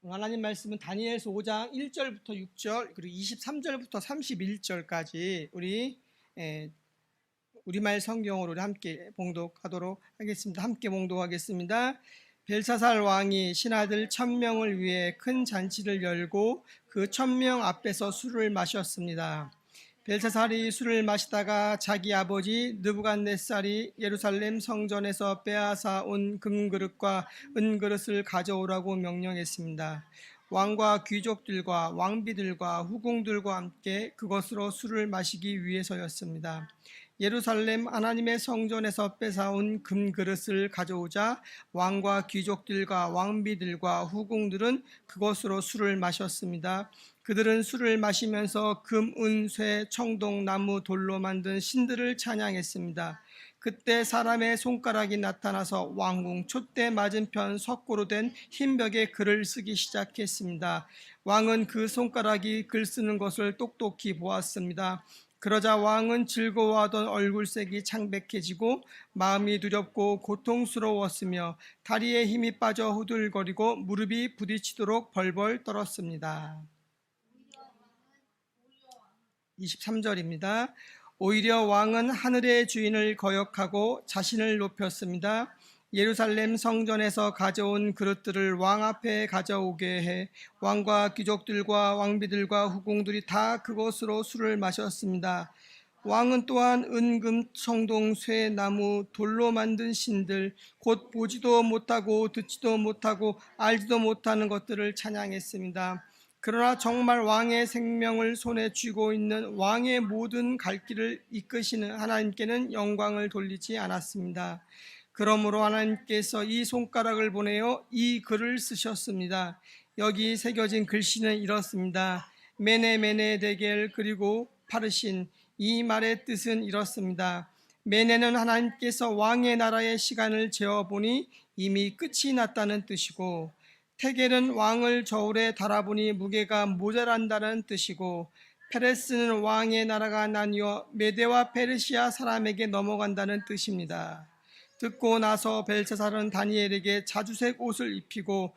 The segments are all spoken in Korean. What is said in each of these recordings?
하나님 말씀은 다니엘서 5장 1절부터 6절 그리고 23절부터 31절까지 우리말 성경으로 함께 봉독하도록 하겠습니다. 함께 봉독하겠습니다. 벨사살 왕이 신하들 1000명을 위해 큰 잔치를 열고 그 1000명 앞에서 술을 마셨습니다. 벨사살이 술을 마시다가 자기 아버지 느부갓네살이 예루살렘 성전에서 빼앗아 온 금그릇과 은그릇을 가져오라고 명령했습니다. 왕과 귀족들과 왕비들과 후궁들과 함께 그것으로 술을 마시기 위해서였습니다. 예루살렘 하나님의 성전에서 뺏어온 금그릇을 가져오자 왕과 귀족들과 왕비들과 후궁들은 그것으로 술을 마셨습니다. 그들은 술을 마시면서 금, 은, 쇠, 청동, 나무, 돌로 만든 신들을 찬양했습니다. 그때 사람의 손가락이 나타나서 왕궁 촛대 맞은편 석고로 된 흰 벽에 글을 쓰기 시작했습니다. 왕은 그 손가락이 글 쓰는 것을 똑똑히 보았습니다. 그러자 왕은 즐거워하던 얼굴색이 창백해지고 마음이 두렵고 고통스러웠으며 다리에 힘이 빠져 후들거리고 무릎이 부딪히도록 벌벌 떨었습니다. 23절입니다. 오히려 왕은 하늘의 주인을 거역하고 자신을 높였습니다. 예루살렘 성전에서 가져온 그릇들을 왕 앞에 가져오게 해 왕과 귀족들과 왕비들과 후궁들이 다 그것으로 술을 마셨습니다. 왕은 또한 은금, 청동, 쇠, 나무, 돌로 만든 신들, 곧 보지도 못하고 듣지도 못하고 알지도 못하는 것들을 찬양했습니다. 그러나 정말 왕의 생명을 손에 쥐고 있는 왕의 모든 갈 길을 이끄시는 하나님께는 영광을 돌리지 않았습니다. 그러므로 하나님께서 이 손가락을 보내어 이 글을 쓰셨습니다. 여기 새겨진 글씨는 이렇습니다. 메네 데겔 그리고 파르신. 이 말의 뜻은 이렇습니다. 메네는 하나님께서 왕의 나라의 시간을 재어보니 이미 끝이 났다는 뜻이고, 테겔은 왕을 저울에 달아보니 무게가 모자란다는 뜻이고, 페레스는 왕의 나라가 나뉘어 메데와 페르시아 사람에게 넘어간다는 뜻입니다. 듣고 나서 벨사살은 다니엘에게 자주색 옷을 입히고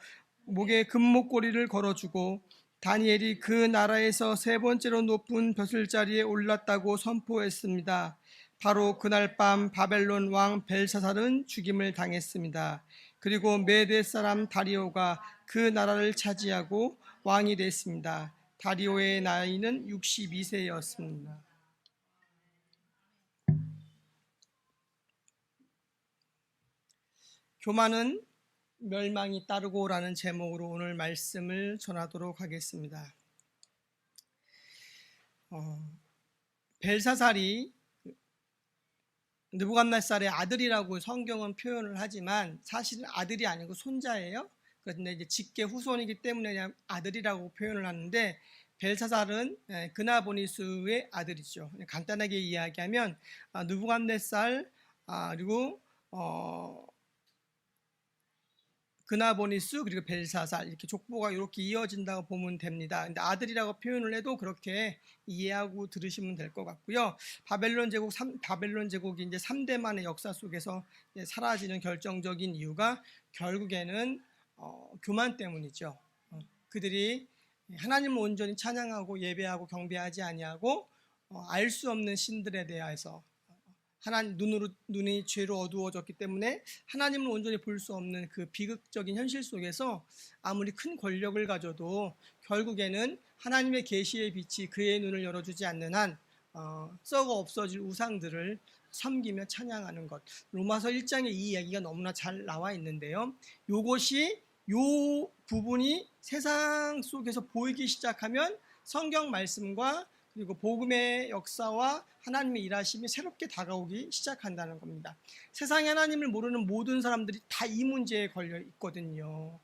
목에 금목걸이를 걸어주고 다니엘이 그 나라에서 세 번째로 높은 벼슬자리에 올랐다고 선포했습니다. 바로 그날 밤 바벨론 왕 벨사살은 죽임을 당했습니다. 그리고 메대 사람 다리오가 그 나라를 차지하고 왕이 됐습니다. 다리오의 나이는 62세였습니다. 교만은 멸망이 따르고라는 제목으로 오늘 말씀을 전하도록 하겠습니다. 벨사살이 느부갓네살의 아들이라고 성경은 표현을 하지만 사실은 아들이 아니고 손자예요. 그런데 이제 직계 후손이기 때문에 그냥 아들이라고 표현을 하는데, 벨사살은 그나보니스의 아들이죠. 간단하게 이야기하면 느부갓네살 그리고 그나보니스 그리고 벨사살 이렇게 족보가 이렇게 이어진다고 보면 됩니다. 근데 아들이라고 표현을 해도 그렇게 이해하고 들으시면 될 것 같고요. 바벨론 제국이 이제 3대만의 역사 속에서 사라지는 결정적인 이유가 결국에는 교만 때문이죠. 그들이 하나님을 온전히 찬양하고 예배하고 경배하지 아니하고 알 수 없는 신들에 대해서 하나님 눈이 죄로 어두워졌기 때문에 하나님을 온전히 볼 수 없는 그 비극적인 현실 속에서 아무리 큰 권력을 가져도 결국에는 하나님의 계시의 빛이 그의 눈을 열어주지 않는 한 썩어 없어질 우상들을 섬기며 찬양하는 것. 로마서 1장에 이 이야기가 너무나 잘 나와 있는데요. 요 부분이 세상 속에서 보이기 시작하면 성경 말씀과 그리고 복음의 역사와 하나님의 일하심이 새롭게 다가오기 시작한다는 겁니다. 세상에 하나님을 모르는 모든 사람들이 다 이 문제에 걸려 있거든요.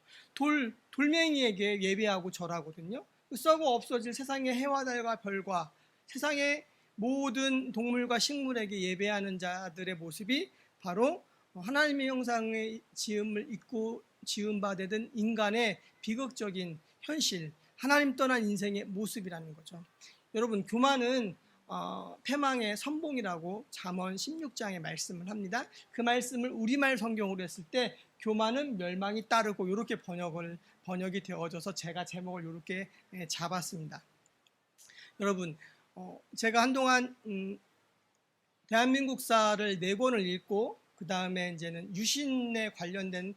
돌멩이에게 예배하고 절하거든요. 썩어 없어질 세상의 해와 달과 별과 세상의 모든 동물과 식물에게 예배하는 자들의 모습이 바로 하나님의 형상의 지음을 입고 지음받은 인간의 비극적인 현실, 하나님 떠난 인생의 모습이라는 거죠. 여러분, 교만은 패망의 선봉이라고 잠언 16장에 말씀을 합니다. 그 말씀을 우리말 성경으로 했을 때 교만은 멸망이 따르고 이렇게 번역을 번역이 되어져서 제가 제목을 이렇게 잡았습니다. 여러분, 제가 한동안 대한민국사를 4권을 읽고 그 다음에 이제는 유신에 관련된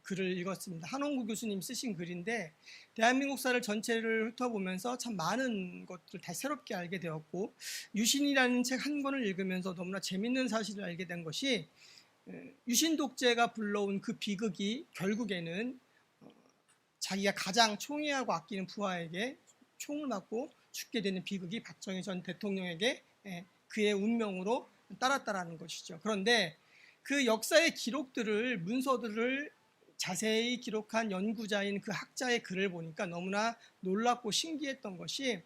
글을 읽었습니다. 한홍구 교수님 쓰신 글인데 대한민국사를 전체를 훑어보면서 참 많은 것들을 다 새롭게 알게 되었고, 유신이라는 책 한 권을 읽으면서 너무나 재밌는 사실을 알게 된 것이, 유신 독재가 불러온 그 비극이 결국에는 자기가 가장 총애하고 아끼는 부하에게 총을 맞고 죽게 되는 비극이 박정희 전 대통령에게 그의 운명으로 따랐다라는 것이죠. 그런데 그 역사의 기록들을, 문서들을 자세히 기록한 연구자인 그 학자의 글을 보니까 너무나 놀랍고 신기했던 것이,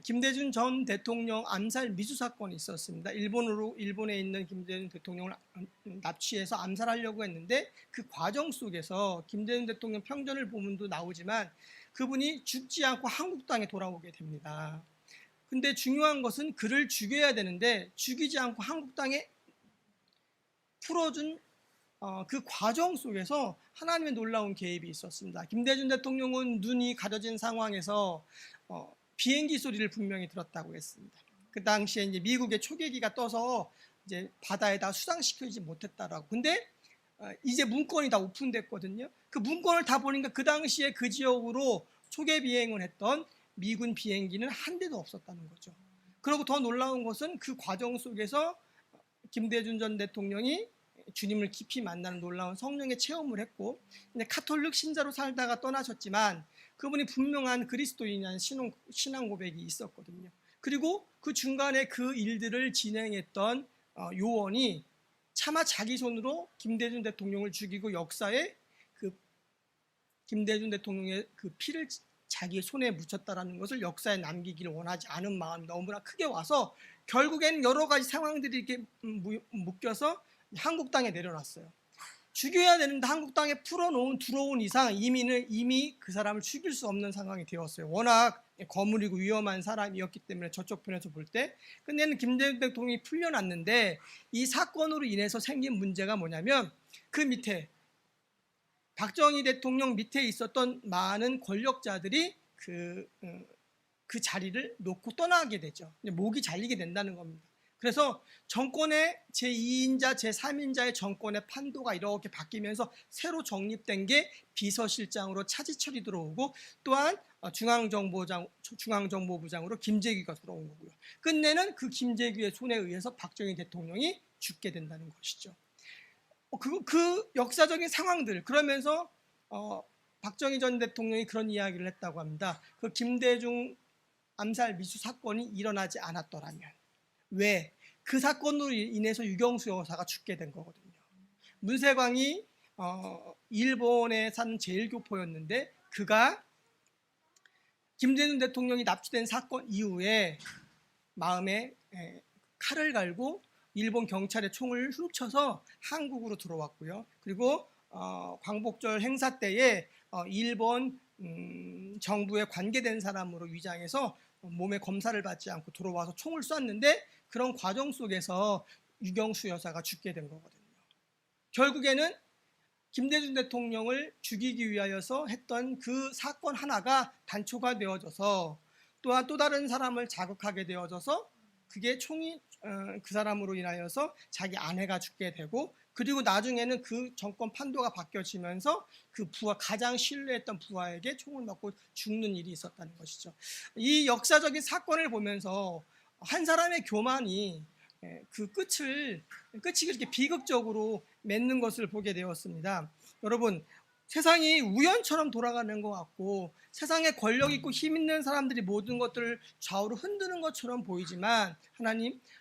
김대중 전 대통령 암살 미수 사건이 있었습니다. 일본에 있는 김대중 대통령을 납치해서 암살하려고 했는데 그 과정 속에서 김대중 대통령 평전을 보문도 나오지만 그분이 죽지 않고 한국 땅에 돌아오게 됩니다. 근데 중요한 것은 그를 죽여야 되는데 죽이지 않고 한국 땅에 풀어준 그 과정 속에서 하나님의 놀라운 개입이 있었습니다. 김대중 대통령은 눈이 가려진 상황에서 비행기 소리를 분명히 들었다고 했습니다. 그 당시에 이제 미국의 초계기가 떠서 이제 바다에다 수상시키지 못했다라고. 근데 이제 문건이 다 오픈됐거든요. 그 문건을 다 보니까 그 당시에 그 지역으로 초계 비행을 했던 미군 비행기는 한 대도 없었다는 거죠. 그리고 더 놀라운 것은 그 과정 속에서 김대중 전 대통령이 주님을 깊이 만나는 놀라운 성령의 체험을 했고, 카톨릭 신자로 살다가 떠나셨지만 그분이 분명한 그리스도인이라는 신앙 고백이 있었거든요. 그리고 그 중간에 그 일들을 진행했던 요원이 차마 자기 손으로 김대중 대통령을 죽이고 역사에 그 김대중 대통령의 그 피를 자기의 손에 묻혔다라는 것을 역사에 남기기를 원하지 않은 마음이 너무나 크게 와서 결국에는 여러 가지 상황들이 이렇게 묶여서 한국 땅에 내려놨어요. 죽여야 되는데 한국 땅에 들어온 이상 이미 그 사람을 죽일 수 없는 상황이 되었어요. 워낙 거물이고 위험한 사람이었기 때문에 저쪽 편에서 볼 때. 근데는 김대중 대통령이 풀려났는데 이 사건으로 인해서 생긴 문제가 뭐냐면, 그 밑에 박정희 대통령 밑에 있었던 많은 권력자들이 그 자리를 놓고 떠나게 되죠. 목이 잘리게 된다는 겁니다. 그래서 정권의 제2인자, 제3인자의 정권의 판도가 이렇게 바뀌면서 새로 정립된 게 비서실장으로 차지철이 들어오고, 또한 중앙정보부장으로 김재규가 들어온 거고요. 끝내는 그 김재규의 손에 의해서 박정희 대통령이 죽게 된다는 것이죠. 그 역사적인 상황들, 그러면서 박정희 전 대통령이 그런 이야기를 했다고 합니다. 그 김대중 암살 미수 사건이 일어나지 않았더라면. 왜? 그 사건으로 인해서 유경수 여사가 죽게 된 거거든요. 문세광이 일본에 사는 제일교포였는데 그가 김대중 대통령이 납치된 사건 이후에 마음에 칼을 갈고 일본 경찰의 총을 훔쳐서 한국으로 들어왔고요. 그리고 광복절 행사 때에 일본 정부에 관계된 사람으로 위장해서 몸에 검사를 받지 않고 들어와서 총을 쐈는데, 그런 과정 속에서 유경수 여사가 죽게 된 거거든요. 결국에는 김대중 대통령을 죽이기 위하여서 했던 그 사건 하나가 단초가 되어져서 또한 또 다른 사람을 자극하게 되어져서 그게 총이 그 사람으로 인하여서 자기 아내가 죽게 되고, 그리고 나중에는 그 정권 판도가 바뀌어지면서 그 가장 신뢰했던 부하에게 총을 맞고 죽는 일이 있었다는 것이죠. 이 역사적인 사건을 보면서 한 사람의 교만이 그 끝이 그렇게 비극적으로 맺는 것을 보게 되었습니다. 여러분, 세상이 우연처럼 돌아가는 것 같고 세상에 권력 있고 힘 있는 사람들이 모든 것들을 좌우로 흔드는 것처럼 보이지만,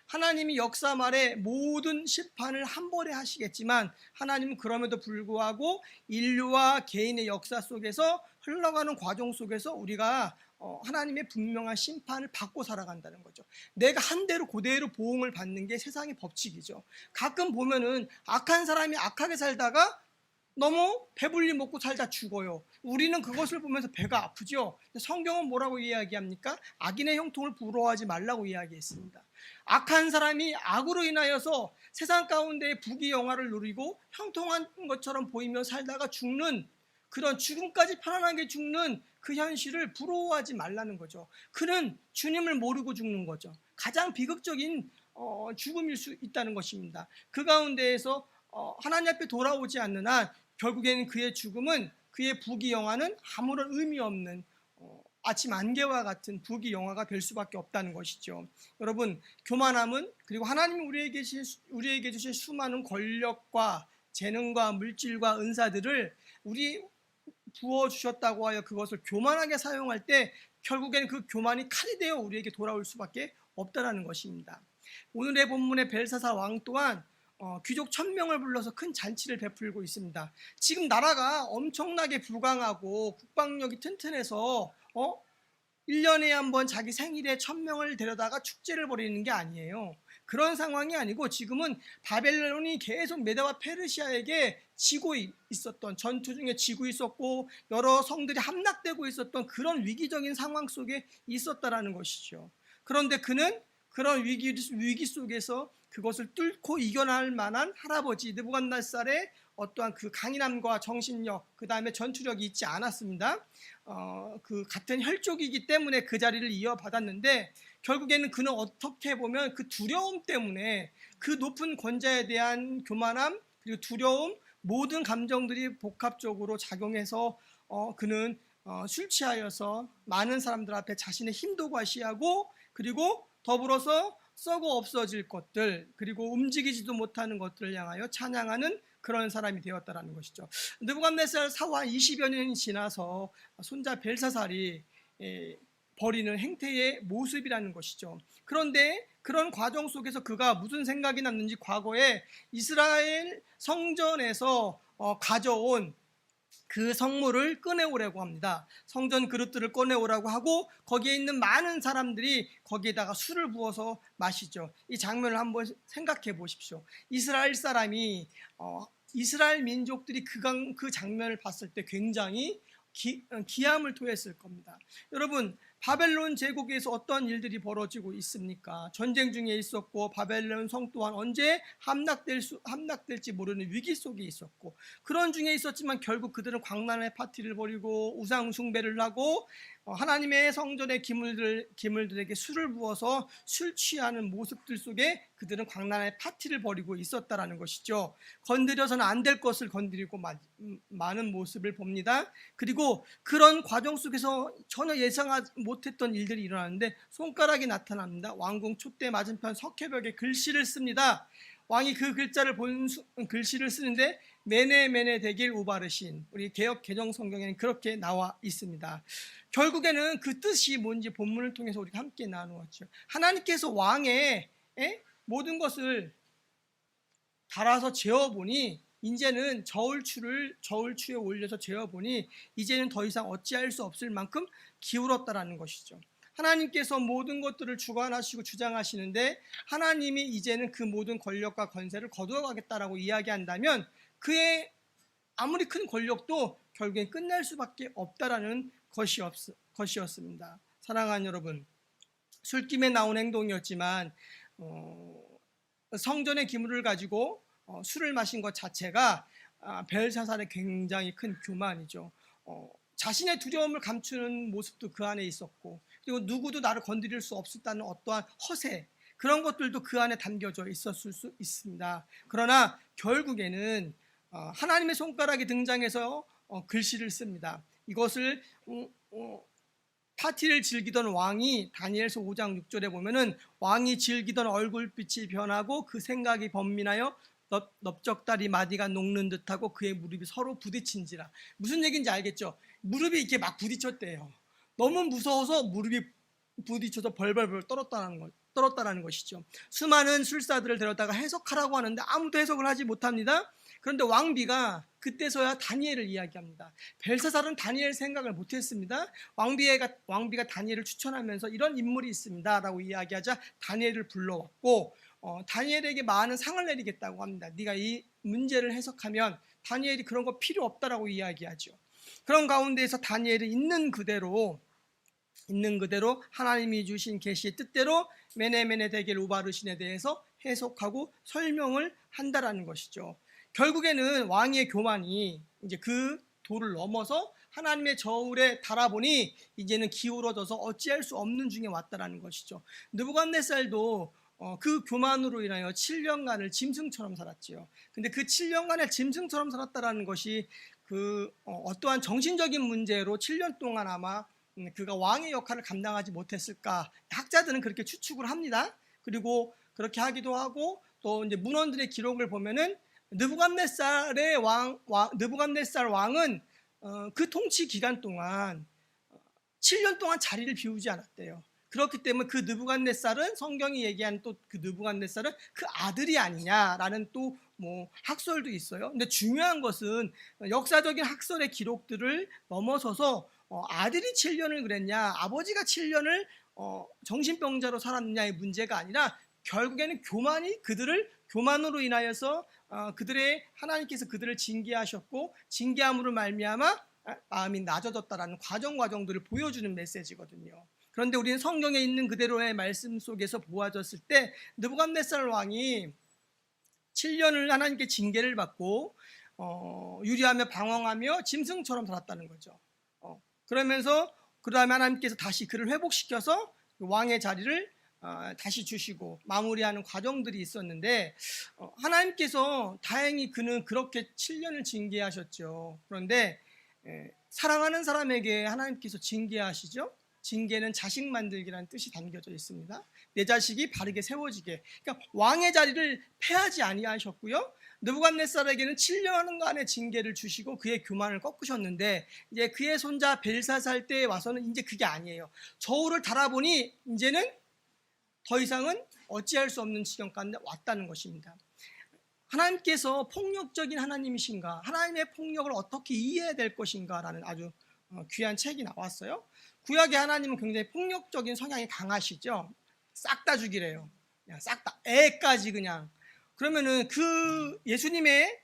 하나님이 역사 말에 모든 심판을 한 번에 하시겠지만 하나님은 그럼에도 불구하고 인류와 개인의 역사 속에서 흘러가는 과정 속에서 우리가 하나님의 분명한 심판을 받고 살아간다는 거죠. 내가 한 대로 그대로 보응을 받는 게 세상의 법칙이죠. 가끔 보면은 악한 사람이 악하게 살다가 너무 배불리 먹고 살다 죽어요. 우리는 그것을 보면서 배가 아프죠. 성경은 뭐라고 이야기합니까? 악인의 형통을 부러워하지 말라고 이야기했습니다. 악한 사람이 악으로 인하여서 세상 가운데 부귀영화를 누리고 형통한 것처럼 보이며 살다가 죽는 그런 죽음까지 편안하게 죽는 그 현실을 부러워하지 말라는 거죠. 그는 주님을 모르고 죽는 거죠. 가장 비극적인 죽음일 수 있다는 것입니다. 그 가운데에서 하나님 앞에 돌아오지 않는 한 결국에는 그의 죽음은, 그의 부귀영화는 아무런 의미 없는 아침 안개와 같은 부귀영화가 될 수밖에 없다는 것이죠. 여러분, 교만함은, 그리고 하나님이 우리에게 주신 수많은 권력과 재능과 물질과 은사들을 우리 부어주셨다고 하여 그것을 교만하게 사용할 때 결국에는 그 교만이 칼이 되어 우리에게 돌아올 수밖에 없다는 것입니다. 오늘의 본문의 벨사사 왕 또한 귀족 1000명을 불러서 큰 잔치를 베풀고 있습니다. 지금 나라가 엄청나게 부강하고 국방력이 튼튼해서 1년에 한 번 자기 생일에 1000명을 데려다가 축제를 벌이는 게 아니에요. 그런 상황이 아니고 지금은 바벨론이 계속 메대와 페르시아에게 지고 있었던, 전투 중에 지고 있었고 여러 성들이 함락되고 있었던 그런 위기적인 상황 속에 있었다라는 것이죠. 그런데 그는 그런 위기 속에서 그것을 뚫고 이겨낼 만한 할아버지 느부갓네살의 어떠한 그 강인함과 정신력, 그 다음에 전투력이 있지 않았습니다. 그 같은 혈족이기 때문에 그 자리를 이어받았는데 결국에는 그는 어떻게 보면 그 두려움 때문에, 그 높은 권자에 대한 교만함 그리고 두려움, 모든 감정들이 복합적으로 작용해서 그는 술 취하여서 많은 사람들 앞에 자신의 힘도 과시하고, 그리고 더불어서 썩어 없어질 것들, 그리고 움직이지도 못하는 것들을 향하여 찬양하는 그런 사람이 되었다라는 것이죠. 느부갓네살 사후 20여 년이 지나서 손자 벨사살이 벌이는 행태의 모습이라는 것이죠. 그런데 그런 과정 속에서 그가 무슨 생각이 났는지 과거에 이스라엘 성전에서 가져온 그 성물을 꺼내오라고 합니다. 성전 그릇들을 꺼내오라고 하고 거기에 있는 많은 사람들이 거기에다가 술을 부어서 마시죠. 이 장면을 한번 생각해 보십시오. 이스라엘 사람이 이스라엘 민족들이 그 장면을 봤을 때 굉장히 기함을 토했을 겁니다. 여러분, 바벨론 제국에서 어떤 일들이 벌어지고 있습니까? 전쟁 중에 있었고 바벨론 성 또한 언제 함락될지 모르는 위기 속에 있었고, 그런 중에 있었지만 결국 그들은 광란의 파티를 벌이고 우상 숭배를 하고 하나님의 성전의 기물들에게 술을 부어서 술 취하는 모습들 속에 그들은 광란의 파티를 벌이고 있었다라는 것이죠. 건드려서는 안 될 것을 건드리고 많은 모습을 봅니다. 그리고 그런 과정 속에서 전혀 예상하지 못했던 일들이 일어나는데 손가락이 나타납니다. 왕궁 촛대 맞은편 석회벽에 글씨를 씁니다. 왕이 그 글자를 글씨를 쓰는데 메네 데길 우바르신, 우리 개역 개정 성경에는 그렇게 나와 있습니다. 결국에는 그 뜻이 뭔지 본문을 통해서 우리가 함께 나누었죠. 하나님께서 왕의 모든 것을 달아서 재어보니, 이제는 저울추에 올려서 재어보니 이제는 더 이상 어찌할 수 없을 만큼 기울었다라는 것이죠. 하나님께서 모든 것들을 주관하시고 주장하시는데 하나님이 이제는 그 모든 권력과 권세를 거두어가겠다라고 이야기한다면 그의 아무리 큰 권력도 결국엔 끝날 수밖에 없다라는 것이었습니다. 사랑하는 여러분, 술김에 나온 행동이었지만 성전의 기물을 가지고 술을 마신 것 자체가 벨사살의 굉장히 큰 교만이죠. 자신의 두려움을 감추는 모습도 그 안에 있었고, 그리고 누구도 나를 건드릴 수 없었다는 어떠한 허세, 그런 것들도 그 안에 담겨져 있었을 수 있습니다. 그러나 결국에는 하나님의 손가락이 등장해서 글씨를 씁니다. 이것을 파티를 즐기던 왕이, 다니엘서 5장 6절에 보면은 왕이 즐기던 얼굴빛이 변하고 그 생각이 번민하여 넓적다리 마디가 녹는 듯하고 그의 무릎이 서로 부딪힌지라. 무슨 얘기인지 알겠죠? 무릎이 이렇게 막 부딪혔대요. 너무 무서워서 무릎이 부딪혀서 벌벌벌 떨었다는 것이죠. 수많은 술사들을 데려다가 해석하라고 하는데 아무도 해석을 하지 못합니다. 그런데 왕비가 그때서야 다니엘을 이야기합니다. 벨사살은 다니엘 생각을 못했습니다. 왕비가 다니엘을 추천하면서 이런 인물이 있습니다 라고 이야기하자 다니엘을 불러왔고 다니엘에게 많은 상을 내리겠다고 합니다. 네가 이 문제를 해석하면 다니엘이 그런 거 필요 없다라고 이야기하죠. 그런 가운데에서 다니엘은 있는 그대로 하나님이 주신 계시의 뜻대로 메네 데겔 우바르신에 대해서 해석하고 설명을 한다라는 것이죠. 결국에는 왕의 교만이 이제 그 도를 넘어서 하나님의 저울에 달아보니 이제는 기울어져서 어찌할 수 없는 중에 왔다라는 것이죠. 느부갓네살도 그 교만으로 인하여 7년간을 짐승처럼 살았지요. 근데 그 7년간의 짐승처럼 살았다라는 것이 어떠한 정신적인 문제로 7년 동안 아마 그가 왕의 역할을 감당하지 못했을까, 학자들은 그렇게 추측을 합니다. 그리고 그렇게 하기도 하고, 또 이제 문헌들의 기록을 보면은 느부갓네살 왕은 그 통치 기간 동안 7년 동안 자리를 비우지 않았대요. 그렇기 때문에 그 느부갓네살은, 성경이 얘기하는 또 그 느부갓네살은 그 아들이 아니냐라는 또 뭐 학설도 있어요. 근데 중요한 것은 역사적인 학설의 기록들을 넘어서서 아들이 7년을 그랬냐, 아버지가 7년을 정신병자로 살았느냐의 문제가 아니라 결국에는 교만으로 인하여서 하나님께서 그들을 징계하셨고, 징계함으로 말미암아 마음이 낮아졌다라는 과정들을 보여주는 메시지거든요. 그런데 우리는 성경에 있는 그대로의 말씀 속에서 보아졌을 때 느부갓네살 왕이 7년을 하나님께 징계를 받고 유리하며 방황하며 짐승처럼 살았다는 거죠. 그러면서 그 다음에 하나님께서 다시 그를 회복시켜서 왕의 자리를 다시 주시고 마무리하는 과정들이 있었는데, 하나님께서 다행히 그는 그렇게 7년을 징계하셨죠. 그런데 사랑하는 사람에게 하나님께서 징계하시죠. 징계는 자식 만들기라는 뜻이 담겨져 있습니다. 내 자식이 바르게 세워지게. 그러니까 왕의 자리를 패하지 아니하셨고요. 느부갓네살에게는 7년간의 징계를 주시고 그의 교만을 꺾으셨는데, 이제 그의 손자 벨사살 때에 와서는 이제 그게 아니에요. 저울을 달아보니 이제는 더 이상은 어찌할 수 없는 지경까지 왔다는 것입니다. 하나님께서 폭력적인 하나님이신가, 하나님의 폭력을 어떻게 이해해야 될 것인가 라는 아주 귀한 책이 나왔어요. 구약의 하나님은 굉장히 폭력적인 성향이 강하시죠. 싹 다 죽이래요. 그냥 싹 다, 애까지 그냥. 그러면은 그 예수님의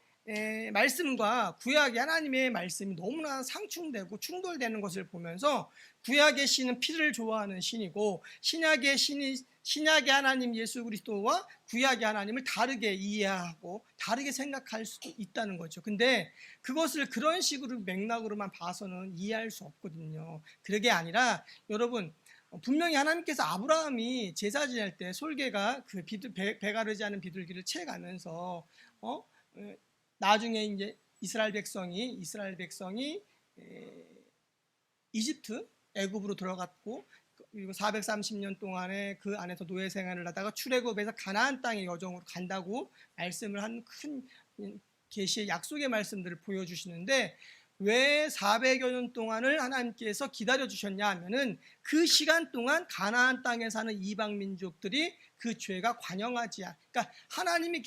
말씀과 구약의 하나님의 말씀이 너무나 상충되고 충돌되는 것을 보면서, 구약의 신은 피를 좋아하는 신이고 신약의 하나님 예수 그리스도와 구약의 하나님을 다르게 이해하고 다르게 생각할 수도 있다는 거죠. 근데 그것을 그런 식으로 맥락으로만 봐서는 이해할 수 없거든요. 그게 아니라 여러분, 분명히 하나님께서 아브라함이 제사 지낼 때 솔개가 그 배가르지 않은 비둘기를 채 가면서 나중에 이제 이스라엘 백성이 이집트 애굽으로 들어갔고, 그리고 430년 동안에 그 안에서 노예 생활을 하다가 출애굽에서 가나안 땅의 여정으로 간다고 말씀을 한 큰 계시의 약속의 말씀들을 보여주시는데, 왜 400여 년 동안을 하나님께서 기다려 주셨냐 하면은, 그 시간 동안 가나안 땅에 사는 이방 민족들이 그 죄가 관영하지 그러니까 하나님이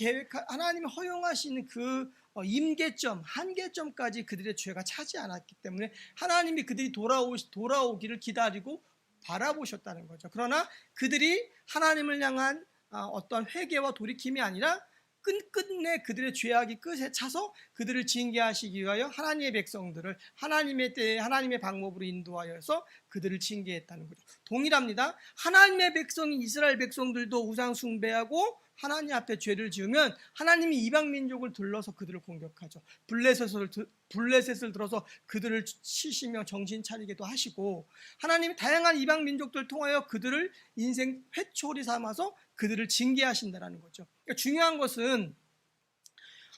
허용하시는 그 임계점, 한계점까지 그들의 죄가 차지 않았기 때문에 하나님이 그들이 돌아오기를 기다리고 바라보셨다는 거죠. 그러나 그들이 하나님을 향한 어떤 회개와 돌이킴이 아니라 끝끝내 그들의 죄악이 끝에 차서 그들을 징계하시기 위하여 하나님의 백성들을 하나님의 때에 하나님의 방법으로 인도하여서 그들을 징계했다는 거죠. 동일합니다. 하나님의 백성인 이스라엘 백성들도 우상 숭배하고 하나님 앞에 죄를 지으면 하나님이 이방 민족을 들러서 그들을 공격하죠. 블레셋을 들어서 그들을 치시며 정신 차리게도 하시고, 하나님이 다양한 이방 민족들을 통하여 그들을 인생 회초리 삼아서 그들을 징계하신다는 거죠. 그러니까 중요한 것은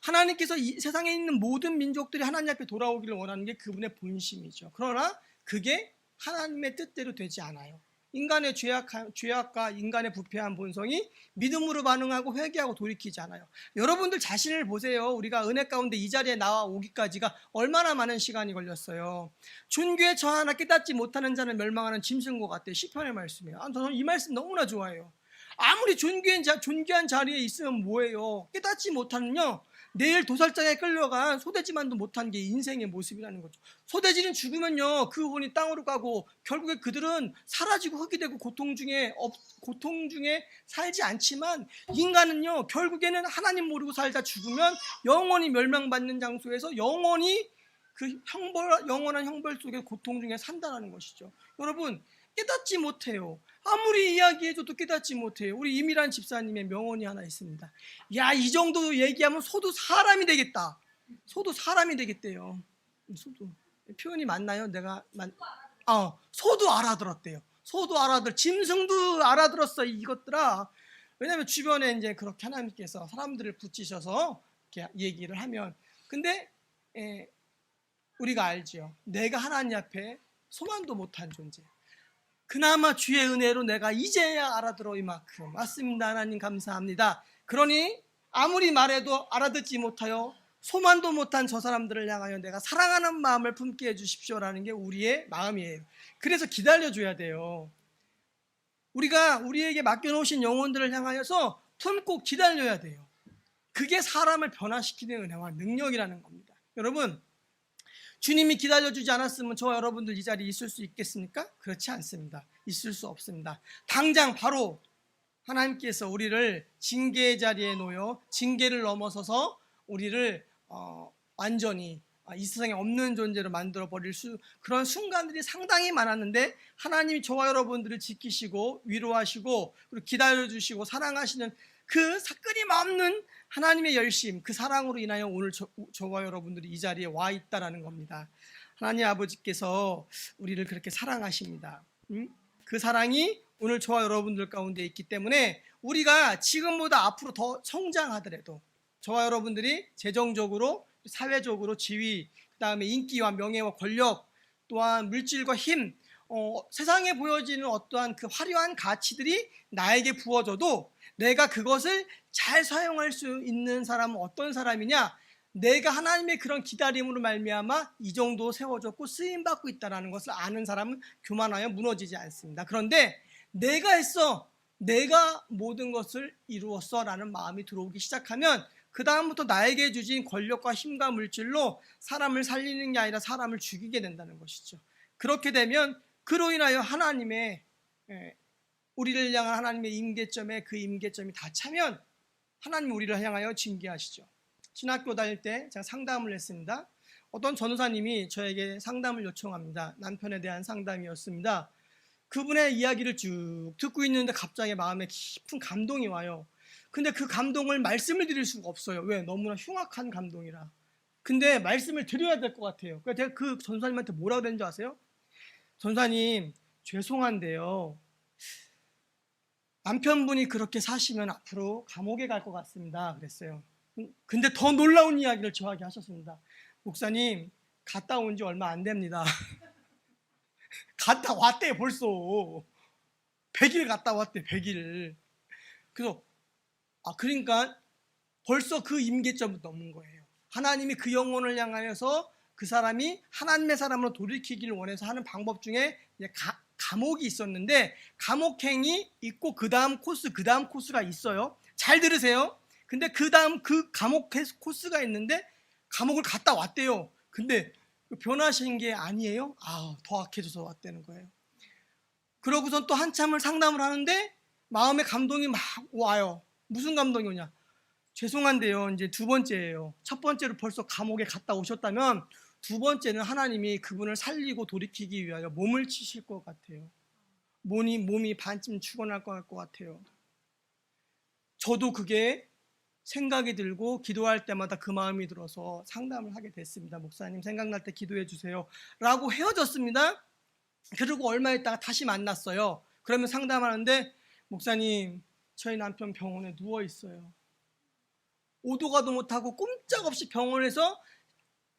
하나님께서 이 세상에 있는 모든 민족들이 하나님 앞에 돌아오기를 원하는 게 그분의 본심이죠. 그러나 그게 하나님의 뜻대로 되지 않아요. 인간의 죄악과 인간의 부패한 본성이 믿음으로 반응하고 회개하고 돌이키지 않아요. 여러분들 자신을 보세요. 우리가 은혜 가운데 이 자리에 나와 오기까지가 얼마나 많은 시간이 걸렸어요. 존귀에 저 하나 깨닫지 못하는 자는 멸망하는 짐승과 같대. 시편의 말씀이에요. 저는 이 말씀 너무나 좋아해요. 아무리 존귀한 자리에 있으면 뭐예요? 깨닫지 못하는요, 내일 도살장에 끌려간 소돼지만도 못한 게 인생의 모습이라는 거죠. 소돼지는 죽으면요, 그 혼이 땅으로 가고 결국에 그들은 사라지고 흙이 되고 고통 중에 살지 않지만, 인간은요 결국에는 하나님 모르고 살다 죽으면 영원히 멸망받는 장소에서 영원히 영원한 형벌 속에 고통 중에 산다는 것이죠. 여러분, 깨닫지 못해요. 아무리 이야기해줘도 깨닫지 못해요. 우리 이미란 집사님의 명언이 하나 있습니다. 야, 이 정도 얘기하면 소도 사람이 되겠다. 소도 사람이 되겠대요. 소도 표현이 맞나요? 소도 알아들었대요. 소도 짐승도 알아들었어 이것들아. 왜냐하면 주변에 이제 그렇게 하나님께서 사람들을 붙이셔서 이렇게 얘기를 하면, 근데 우리가 알지요. 내가 하나님 앞에 소만도 못한 존재. 그나마 주의 은혜로 내가 이제야 알아들어 이만큼. 맞습니다. 하나님 감사합니다. 그러니 아무리 말해도 알아듣지 못하여 소만도 못한 저 사람들을 향하여 내가 사랑하는 마음을 품게 해주십시오라는 게 우리의 마음이에요. 그래서 기다려줘야 돼요. 우리가 우리에게 맡겨놓으신 영혼들을 향하여서 품고 기다려야 돼요. 그게 사람을 변화시키는 은혜와 능력이라는 겁니다. 여러분, 주님이 기다려주지 않았으면 저와 여러분들 이 자리에 있을 수 있겠습니까? 그렇지 않습니다. 있을 수 없습니다. 당장 바로 하나님께서 우리를 징계의 자리에 놓여 징계를 넘어서서 우리를 완전히 이 세상에 없는 존재로 만들어버릴 그런 순간들이 상당히 많았는데, 하나님이 저와 여러분들을 지키시고 위로하시고 그리고 기다려주시고 사랑하시는 그 끊임없는 하나님의 열심, 그 사랑으로 인하여 오늘 저와 여러분들이 이 자리에 와 있다라는 겁니다. 하나님 아버지께서 우리를 그렇게 사랑하십니다. 그 사랑이 오늘 저와 여러분들 가운데 있기 때문에 우리가 지금보다 앞으로 더 성장하더라도 저와 여러분들이 재정적으로, 사회적으로 지위, 그 다음에 인기와 명예와 권력, 또한 물질과 힘, 세상에 보여지는 어떠한 그 화려한 가치들이 나에게 부어져도 내가 그것을 잘 사용할 수 있는 사람은 어떤 사람이냐? 내가 하나님의 그런 기다림으로 말미암아 이 정도 세워졌고 쓰임받고 있다는 것을 아는 사람은 교만하여 무너지지 않습니다. 그런데 내가 했어, 내가 모든 것을 이루었어 라는 마음이 들어오기 시작하면 그 다음부터 나에게 주신 권력과 힘과 물질로 사람을 살리는 게 아니라 사람을 죽이게 된다는 것이죠. 그렇게 되면 그로 인하여 하나님의, 우리를 향한 하나님의 임계점에 그 임계점이 다 차면 하나님이 우리를 향하여 징계하시죠. 신학교 다닐 때 제가 상담을 했습니다. 어떤 전도사님이 저에게 상담을 요청합니다. 남편에 대한 상담이었습니다. 그분의 이야기를 쭉 듣고 있는데 갑자기 마음에 깊은 감동이 와요. 근데 그 감동을 말씀을 드릴 수가 없어요. 왜? 너무나 흉악한 감동이라. 근데 말씀을 드려야 될 것 같아요. 그래서 제가 그 전사님한테 뭐라고 그랬는지 아세요? 전사님, 죄송한데요, 남편분이 그렇게 사시면 앞으로 감옥에 갈 것 같습니다. 그랬어요. 근데 더 놀라운 이야기를 저에게 하셨습니다. 목사님, 갔다 온 지 얼마 안 됩니다. 갔다 왔대 벌써. 100일 갔다 왔대, 100일. 그래서 그러니까 벌써 그 임계점을 넘은 거예요. 하나님이 그 영혼을 향하여서 그 사람이 하나님의 사람으로 돌이키기를 원해서 하는 방법 중에 감옥이 있었는데, 감옥행이 있고 그 다음 코스가 있어요. 잘 들으세요. 근데 그 다음 그 감옥 코스가 있는데 감옥을 갔다 왔대요. 근데 변하신 게 아니에요. 더 악해져서 왔다는 거예요. 그러고선 또 한참을 상담을 하는데 마음의 감동이 막 와요. 무슨 감동이 오냐? 죄송한데요, 이제 두 번째예요. 첫 번째로 벌써 감옥에 갔다 오셨다면 두 번째는 하나님이 그분을 살리고 돌이키기 위하여 몸을 치실 것 같아요. 몸이 반쯤 죽어날 것 같아요. 저도 그게 생각이 들고 기도할 때마다 그 마음이 들어서 상담을 하게 됐습니다. 목사님, 생각날 때 기도해 주세요 라고 헤어졌습니다. 그리고 얼마 있다가 다시 만났어요. 그러면 상담하는데, 목사님, 저희 남편 병원에 누워 있어요. 오도 가도 못하고 꼼짝없이 병원에서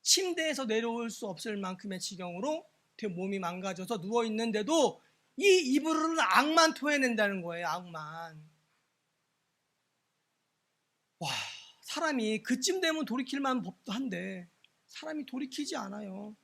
침대에서 내려올 수 없을 만큼의 지경으로 몸이 망가져서 누워 있는데도 이 입으로는 악만 토해낸다는 거예요. 악만. 와, 사람이 그쯤 되면 돌이킬 만한 법도 한데 사람이 돌이키지 않아요.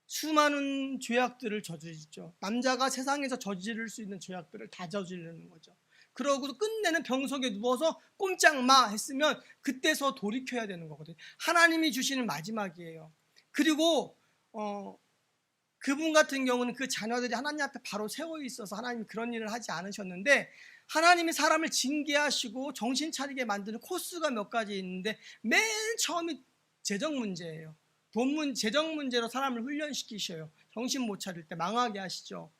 수많은 죄악들을 저지르죠. 남자가 세상에서 저지를 수 있는 죄악들을 다 저지르는 거죠. 그러고 끝내는 병석에 누워서 꼼짝 마 했으면 그때서 돌이켜야 되는 거거든요. 하나님이 주시는 마지막이에요. 그리고 그분 같은 경우는 그 자녀들이 하나님 앞에 바로 세워 있어서 하나님이 그런 일을 하지 않으셨는데, 하나님이 사람을 징계하시고 정신 차리게 만드는 코스가 몇 가지 있는데, 맨 처음이 재정 문제예요. 재정 문제로 사람을 훈련시키셔요. 정신 못 차릴 때 망하게 하시죠.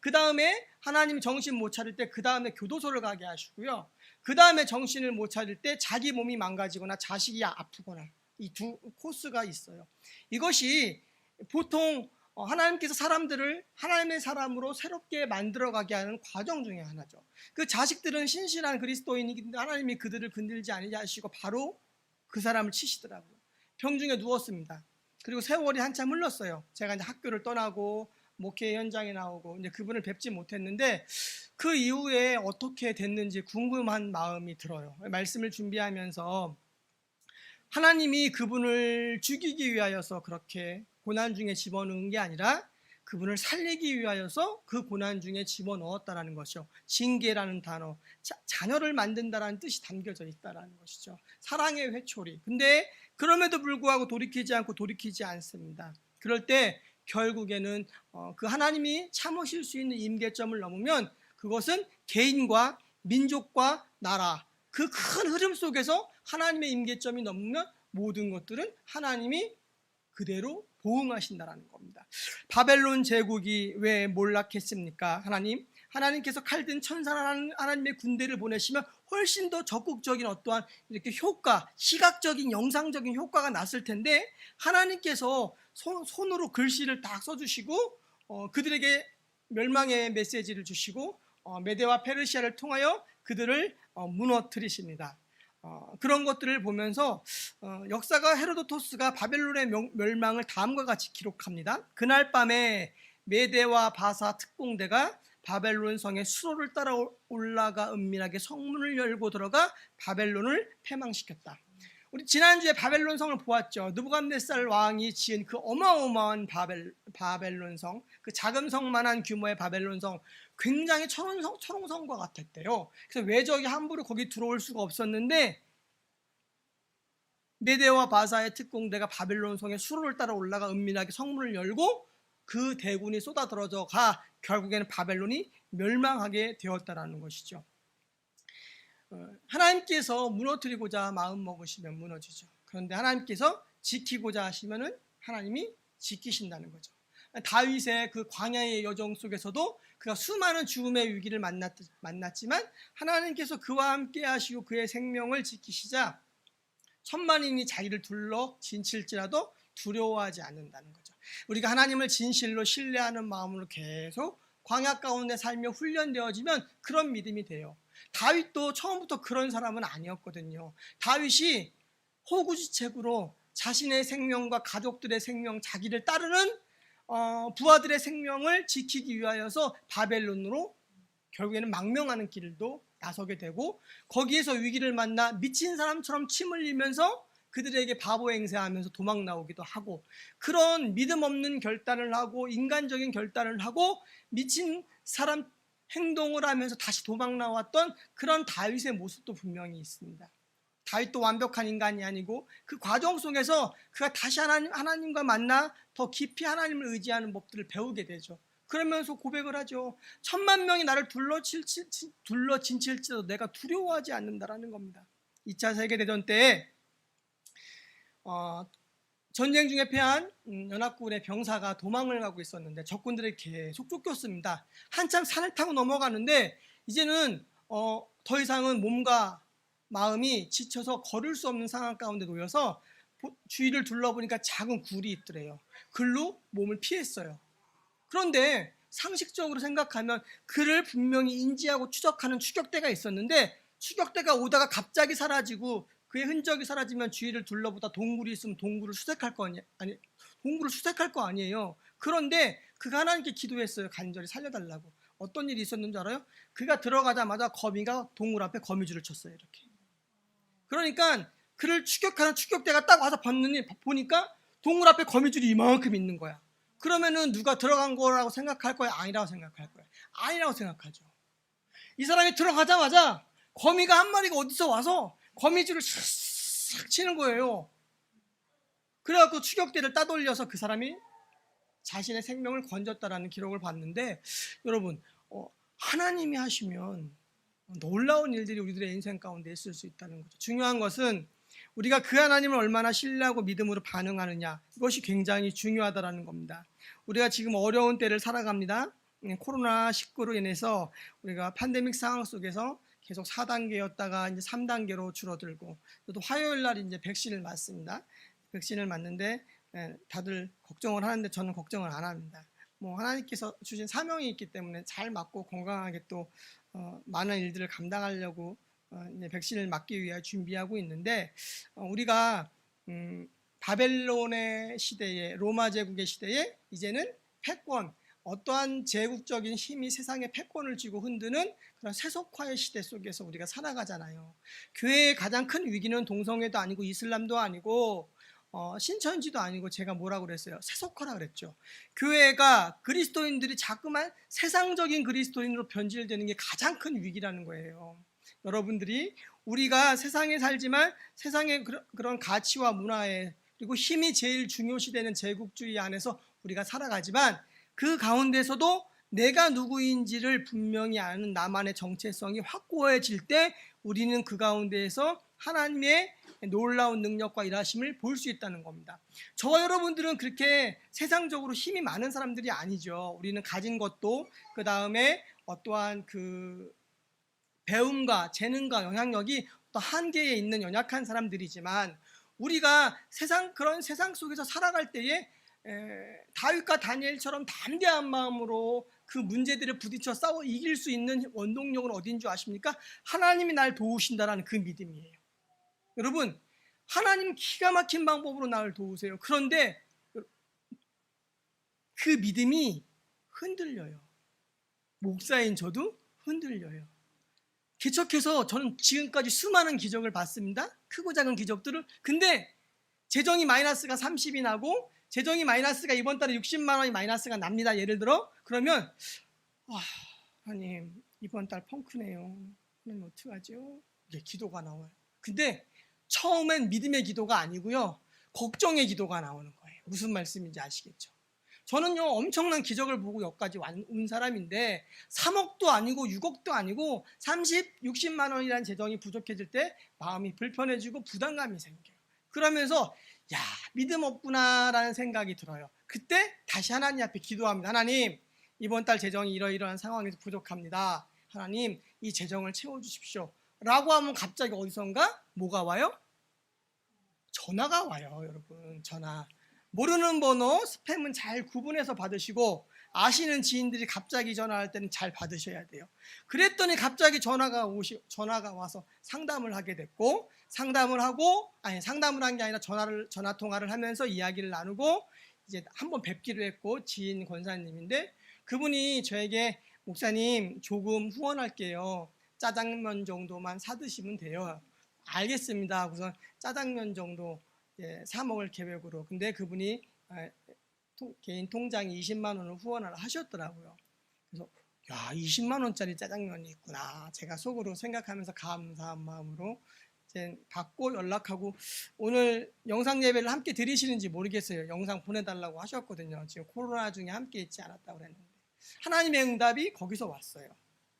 그 다음에 하나님이 정신 못 차릴 때 그 다음에 교도소를 가게 하시고요. 그 다음에 정신을 못 차릴 때 자기 몸이 망가지거나 자식이 아프거나 이 두 코스가 있어요. 이것이 보통 하나님께서 사람들을 하나님의 사람으로 새롭게 만들어가게 하는 과정 중에 하나죠. 그 자식들은 신실한 그리스도인이기 때문에 하나님이 그들을 건들지 아니하시고 하시고 바로 그 사람을 치시더라고요. 병중에 누웠습니다. 그리고 세월이 한참 흘렀어요. 제가 이제 학교를 떠나고 목회 현장에 나오고 이제 그분을 뵙지 못했는데 그 이후에 어떻게 됐는지 궁금한 마음이 들어요. 말씀을 준비하면서 하나님이 그분을 죽이기 위하여서 그렇게 고난 중에 집어넣은 게 아니라 그분을 살리기 위하여서 그 고난 중에 집어넣었다라는 것이죠. 징계라는 단어, 자녀를 만든다라는 뜻이 담겨져 있다라는 것이죠. 사랑의 회초리. 근데 그럼에도 불구하고 돌이키지 않습니다. 그럴 때 결국에는 그 하나님이 참으실 수 있는 임계점을 넘으면 그것은 개인과 민족과 나라 그 큰 흐름 속에서 하나님의 임계점이 넘으면 모든 것들은 하나님이 그대로 보응하신다라는 겁니다. 바벨론 제국이 왜 몰락했습니까? 하나님께서 칼든 천사 하나님의 군대를 보내시면 훨씬 더 적극적인 어떠한 이렇게 효과, 시각적인 영상적인 효과가 났을 텐데 하나님께서 손으로 글씨를 딱 써주시고 그들에게 멸망의 메시지를 주시고 메대와 페르시아를 통하여 그들을 무너뜨리십니다. 그런 것들을 보면서 역사가 헤로도토스가 바벨론의 멸망을 다음과 같이 기록합니다. 그날 밤에 메대와 바사 특공대가 바벨론 성의 수로를 따라 올라가 은밀하게 성문을 열고 들어가 바벨론을 패망시켰다. 우리 지난주에 바벨론 성을 보았죠. 느부갓네살 왕이 지은 그 어마어마한 바벨론 성, 그 작은 성만한 규모의 바벨론 성, 굉장히 철옹성과 같았대요. 그래서 외적이 함부로 거기 들어올 수가 없었는데 메대와 바사의 특공대가 바벨론 성의 수로를 따라 올라가 은밀하게 성문을 열고 그 대군이 쏟아들어가 결국에는 바벨론이 멸망하게 되었다라는 것이죠. 하나님께서 무너뜨리고자 마음먹으시면 무너지죠. 그런데 하나님께서 지키고자 하시면은 하나님이 지키신다는 거죠. 다윗의 그 광야의 여정 속에서도 그가 수많은 죽음의 위기를 만났지만 하나님께서 그와 함께 하시고 그의 생명을 지키시자 천만인이 자기를 둘러 진칠지라도 두려워하지 않는다는 거죠. 우리가 하나님을 진실로 신뢰하는 마음으로 계속 광야 가운데 살며 훈련되어지면 그런 믿음이 돼요. 다윗도 처음부터 그런 사람은 아니었거든요. 다윗이 호구지책으로 자신의 생명과 가족들의 생명, 자기를 따르는 부하들의 생명을 지키기 위하여서 바벨론으로 결국에는 망명하는 길도 나서게 되고 거기에서 위기를 만나 미친 사람처럼 침 흘리면서 그들에게 바보 행세하면서 도망 나오기도 하고 그런 믿음 없는 결단을 하고 인간적인 결단을 하고 미친 사람 행동을 하면서 다시 도망 나왔던 그런 다윗의 모습도 분명히 있습니다. 다윗도 완벽한 인간이 아니고 그 과정 속에서 그가 다시 하나님과 만나 더 깊이 하나님을 의지하는 법들을 배우게 되죠. 그러면서 고백을 하죠. 10,000 명이 나를 둘러 진칠지라도 내가 두려워하지 않는다라는 겁니다. 2차 세계대전 때 전쟁 중에 패한 연합군의 병사가 도망을 가고 있었는데 적군들이 계속 쫓겼습니다. 한참 산을 타고 넘어가는데 이제는 더 이상은 몸과 마음이 지쳐서 걸을 수 없는 상황 가운데 놓여서 주위를 둘러보니까 작은 굴이 있더래요. 글로 몸을 피했어요. 그런데 상식적으로 생각하면 그를 분명히 인지하고 추적하는 추격대가 있었는데 추격대가 오다가 갑자기 사라지고 그의 흔적이 사라지면 주위를 둘러보다 동굴이 있으면 동굴을 수색할 거 아니에요. 그런데 그가 하나님께 기도했어요. 간절히 살려달라고. 어떤 일이 있었는 줄 알아요? 그가 들어가자마자 거미가 동굴 앞에 거미줄을 쳤어요. 이렇게. 그러니까 그를 추격하는 추격대가 딱 와서 보니까 동굴 앞에 거미줄이 이만큼 있는 거야. 그러면은 누가 들어간 거라고 생각할 거야? 아니라고 생각할 거야? 아니라고 생각하죠. 이 사람이 들어가자마자 거미가 한 마리가 어디서 와서 거미줄을 싹 치는 거예요. 그래갖고 추격대를 따돌려서 그 사람이 자신의 생명을 건졌다라는 기록을 봤는데 여러분 하나님이 하시면 놀라운 일들이 우리들의 인생 가운데 있을 수 있다는 거죠. 중요한 것은 우리가 그 하나님을 얼마나 신뢰하고 믿음으로 반응하느냐 이것이 굉장히 중요하다는 겁니다. 우리가 지금 어려운 때를 살아갑니다. 코로나19로 인해서 우리가 팬데믹 상황 속에서 계속 4단계였다가 이제 3단계로 줄어들고 또 화요일 날 이제 백신을 맞습니다. 백신을 맞는데 다들 걱정을 하는데 저는 걱정을 안 합니다. 뭐 하나님께서 주신 사명이 있기 때문에 잘 맞고 건강하게 또 많은 일들을 감당하려고 이제 백신을 맞기 위해 준비하고 있는데 우리가 바벨론의 시대에 로마 제국의 시대에 이제는 패권 어떠한 제국적인 힘이 세상에 패권을 쥐고 흔드는 그런 세속화의 시대 속에서 우리가 살아가잖아요. 교회의 가장 큰 위기는 동성애도 아니고 이슬람도 아니고 신천지도 아니고 제가 뭐라고 그랬어요? 세속화라 그랬죠. 교회가 그리스도인들이 자꾸만 세상적인 그리스도인으로 변질되는 게 가장 큰 위기라는 거예요. 여러분들이 우리가 세상에 살지만 세상의 그런 가치와 문화에 그리고 힘이 제일 중요시되는 제국주의 안에서 우리가 살아가지만 그 가운데서도 내가 누구인지를 분명히 아는 나만의 정체성이 확고해질 때 우리는 그 가운데에서 하나님의 놀라운 능력과 일하심을 볼 수 있다는 겁니다. 저와 여러분들은 그렇게 세상적으로 힘이 많은 사람들이 아니죠. 우리는 가진 것도 그 다음에 어떠한 그 배움과 재능과 영향력이 또 한계에 있는 연약한 사람들이지만 우리가 그런 세상 속에서 살아갈 때에 다윗과 다니엘처럼 담대한 마음으로 그 문제들을 부딪혀 싸워 이길 수 있는 원동력은 어딘 줄 아십니까? 하나님이 날 도우신다라는 그 믿음이에요. 여러분, 하나님 기가 막힌 방법으로 나를 도우세요. 그런데 그 믿음이 흔들려요. 목사인 저도 흔들려요. 개척해서 저는 지금까지 수많은 기적을 봤습니다. 크고 작은 기적들을. 근데 재정이 마이너스가 30이 나고 재정이 마이너스가 이번 달에 60만 원이 마이너스가 납니다. 예를 들어. 그러면 하나님 이번 달 펑크네요. 하나님 어떡하죠? 이게 기도가 나와요. 근데 처음엔 믿음의 기도가 아니고요. 걱정의 기도가 나오는 거예요. 무슨 말씀인지 아시겠죠? 저는요 엄청난 기적을 보고 여기까지 온 사람인데 3억도 아니고 6억도 아니고 30, 60만 원이라는 재정이 부족해질 때 마음이 불편해지고 부담감이 생겨요. 그러면서 야 믿음 없구나라는 생각이 들어요. 그때 다시 하나님 앞에 기도합니다. 하나님 이번 달 재정이 이러이러한 상황에서 부족합니다. 하나님 이 재정을 채워주십시오. 라고 하면 갑자기 어디선가 뭐가 와요? 전화가 와요. 여러분 전화. 모르는 번호 스팸은 잘 구분해서 받으시고 아시는 지인들이 갑자기 전화할 때는 잘 받으셔야 돼요. 그랬더니 갑자기 전화가 와서 상담을 하게 됐고 상담을 한 게 아니라 전화 통화를 하면서 이야기를 나누고 이제 한번 뵙기로 했고 지인 권사님인데 그분이 저에게 목사님 조금 후원할게요. 짜장면 정도만 사드시면 돼요. 알겠습니다. 우선 짜장면 정도 사 먹을 계획으로. 근데 그분이 개인 통장에 20만 원을 후원을 하셨더라고요. 그래서 야 20만 원짜리 짜장면이 있구나. 제가 속으로 생각하면서 감사한 마음으로 이제 받고 연락하고 오늘 영상 예배를 함께 드리시는지 모르겠어요. 영상 보내달라고 하셨거든요. 지금 코로나 중에 함께 있지 않았다고 그랬는데 하나님의 응답이 거기서 왔어요.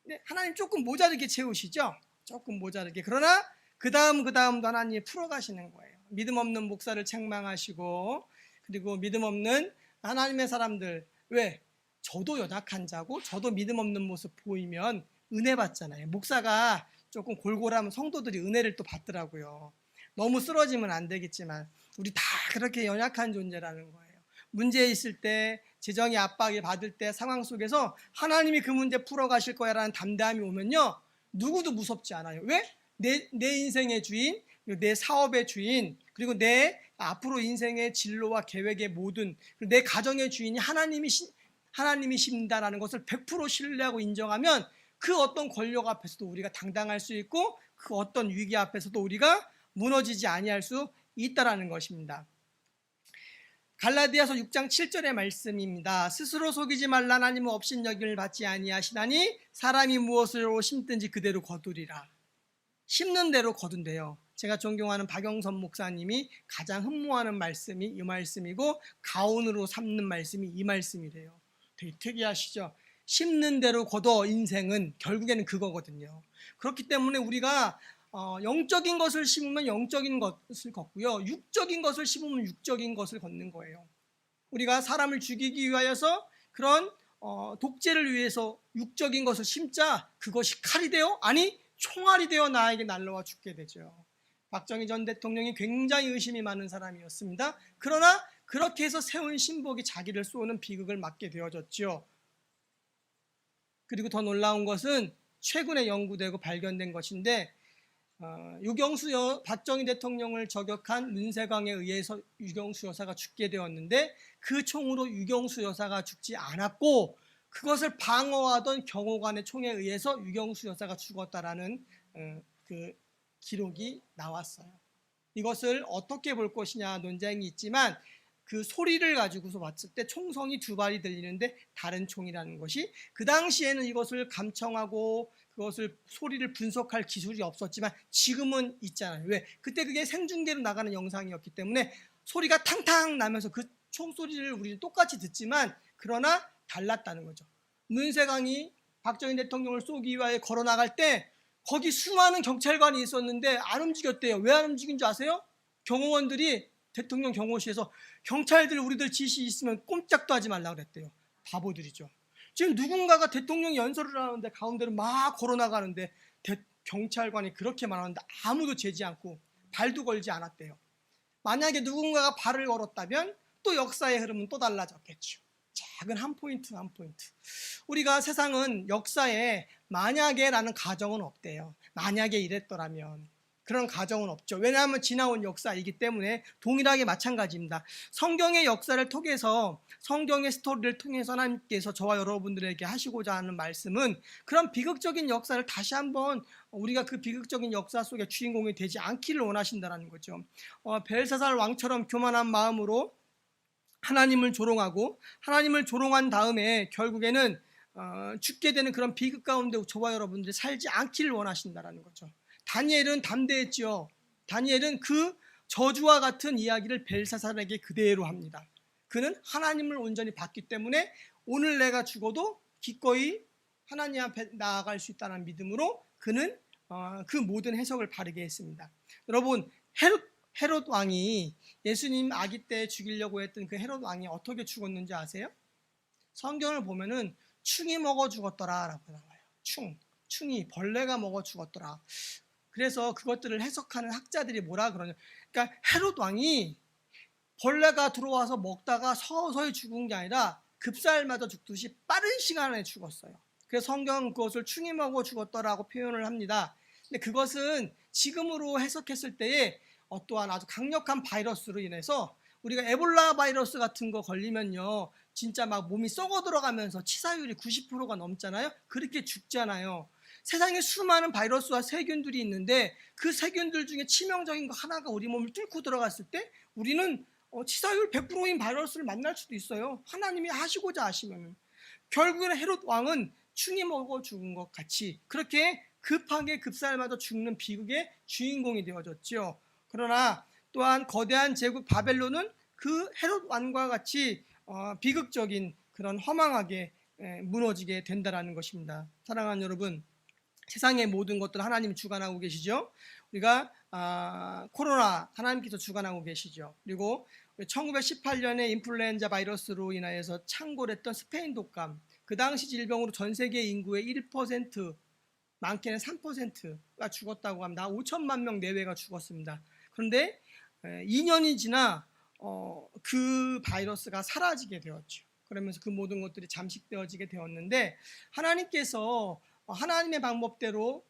근데 하나님 조금 모자르게 채우시죠. 조금 모자르게. 그러나 그 다음도 하나님이 풀어가시는 거예요. 믿음 없는 목사를 책망하시고 그리고 믿음 없는 하나님의 사람들 왜? 저도 연약한 자고 저도 믿음 없는 모습 보이면 은혜 받잖아요. 목사가 조금 골골하면 성도들이 은혜를 또 받더라고요. 너무 쓰러지면 안 되겠지만 우리 다 그렇게 연약한 존재라는 거예요. 문제 있을 때 재정의 압박을 받을 때 상황 속에서 하나님이 그 문제 풀어가실 거야라는 담대함이 오면요 누구도 무섭지 않아요. 왜? 내 인생의 주인, 내 사업의 주인, 그리고 내 앞으로 인생의 진로와 계획의 모든 내 가정의 주인이 하나님이십니다라는 것을 100% 신뢰하고 인정하면 그 어떤 권력 앞에서도 우리가 당당할 수 있고 그 어떤 위기 앞에서도 우리가 무너지지 아니할 수 있다라는 것입니다. 갈라디아서 6장 7절의 말씀입니다. 스스로 속이지 말라. 하나님은 업신여김을 받지 아니하시나니 사람이 무엇으로 심든지 그대로 거두리라. 심는 대로 거둔대요. 제가 존경하는 박영선 목사님이 가장 흠모하는 말씀이 이 말씀이고 가온으로 삼는 말씀이 이 말씀이래요. 되게 특이하시죠? 심는 대로 거둬. 인생은 결국에는 그거거든요. 그렇기 때문에 우리가 영적인 것을 심으면 영적인 것을 걷고요. 육적인 것을 심으면 육적인 것을 걷는 거예요. 우리가 사람을 죽이기 위하여서 그런 독재를 위해서 육적인 것을 심자 그것이 칼이 되어 총알이 되어 나에게 날라와 죽게 되죠. 박정희 전 대통령이 굉장히 의심이 많은 사람이었습니다. 그러나 그렇게 해서 세운 신복이 자기를 쏘는 비극을 맞게 되어졌죠. 그리고 더 놀라운 것은 최근에 연구되고 발견된 것인데 박정희 대통령을 저격한 문세광에 의해서 유경수 여사가 죽게 되었는데 그 총으로 유경수 여사가 죽지 않았고 그것을 방어하던 경호관의 총에 의해서 유경수 여사가 죽었다라는 그 기록이 나왔어요. 이것을 어떻게 볼 것이냐 논쟁이 있지만 그 소리를 가지고서 봤을 때 총성이 두 발이 들리는데 다른 총이라는 것이 그 당시에는 이것을 감청하고 그것을 소리를 분석할 기술이 없었지만 지금은 있잖아요. 왜? 그때 그게 생중계로 나가는 영상이었기 때문에 소리가 탕탕 나면서 그 총소리를 우리는 똑같이 듣지만 그러나 달랐다는 거죠. 문세광이 박정희 대통령을 쏘기 위하여 걸어 나갈 때 거기 수많은 경찰관이 있었는데 안 움직였대요. 왜 안 움직인 줄 아세요? 경호원들이 대통령 경호실에서 경찰들 우리들 지시 있으면 꼼짝도 하지 말라고 그랬대요. 바보들이죠. 지금 누군가가 대통령 연설을 하는데 가운데로 막 걸어 나가는데 경찰관이 그렇게 말하는데 아무도 재지 않고 발도 걸지 않았대요. 만약에 누군가가 발을 걸었다면 또 역사의 흐름은 또 달라졌겠죠. 작은 한 포인트 한 포인트. 우리가 세상은 역사에 만약에라는 가정은 없대요. 만약에 이랬더라면. 그런 가정은 없죠. 왜냐하면 지나온 역사이기 때문에 동일하게 마찬가지입니다. 성경의 역사를 통해서 성경의 스토리를 통해서 하나님께서 저와 여러분들에게 하시고자 하는 말씀은 그런 비극적인 역사를 다시 한번 우리가 그 비극적인 역사 속의 주인공이 되지 않기를 원하신다는 거죠. 벨사살 왕처럼 교만한 마음으로 하나님을 조롱하고 하나님을 조롱한 다음에 결국에는 죽게 되는 그런 비극 가운데 저와 여러분들이 살지 않기를 원하신다는 거죠. 다니엘은 담대했죠. 다니엘은 그 저주와 같은 이야기를 벨사살에게 그대로 합니다. 그는 하나님을 온전히 봤기 때문에 오늘 내가 죽어도 기꺼이 하나님 앞에 나아갈 수 있다는 믿음으로 그는 그 모든 해석을 바르게 했습니다. 여러분, 헤롯 왕이 예수님 아기 때 죽이려고 했던 그 헤롯 왕이 어떻게 죽었는지 아세요? 성경을 보면은 충이 먹어 죽었더라라고 나와요. 충이 벌레가 먹어 죽었더라. 그래서 그것들을 해석하는 학자들이 뭐라 그러냐. 그러니까 헤롯 왕이 벌레가 들어와서 먹다가 서서히 죽은 게 아니라 급살맞아 죽듯이 빠른 시간에 죽었어요. 그래서 성경은 그것을 충이 먹어 죽었더라고 표현을 합니다. 근데 그것은 지금으로 해석했을 때에 어떠한 아주 강력한 바이러스로 인해서 우리가 에볼라 바이러스 같은 거 걸리면요 진짜 막 몸이 썩어 들어가면서 치사율이 90%가 넘잖아요. 그렇게 죽잖아요. 세상에 수많은 바이러스와 세균들이 있는데 그 세균들 중에 치명적인 거 하나가 우리 몸을 뚫고 들어갔을 때 우리는 치사율 100%인 바이러스를 만날 수도 있어요. 하나님이 하시고자 하시면. 결국에는 헤롯 왕은 충이 먹어 죽은 것 같이 그렇게 급하게 급살맞아 죽는 비극의 주인공이 되어졌죠. 그러나 또한 거대한 제국 바벨론은 그 헤롯 왕과 같이 비극적인 그런 허망하게 무너지게 된다는 것입니다. 사랑하는 여러분, 세상의 모든 것들 하나님이 주관하고 계시죠. 우리가 코로나 하나님께서 주관하고 계시죠. 그리고 1918년에 인플루엔자 바이러스로 인하여서 창궐했던 스페인 독감, 그 당시 질병으로 전 세계 인구의 1%, 많게는 3%가 죽었다고 합니다. 5천만 명 내외가 죽었습니다. 그런데 2년이 지나 그 바이러스가 사라지게 되었죠. 그러면서 그 모든 것들이 잠식되어지게 되었는데 하나님께서 하나님의 방법대로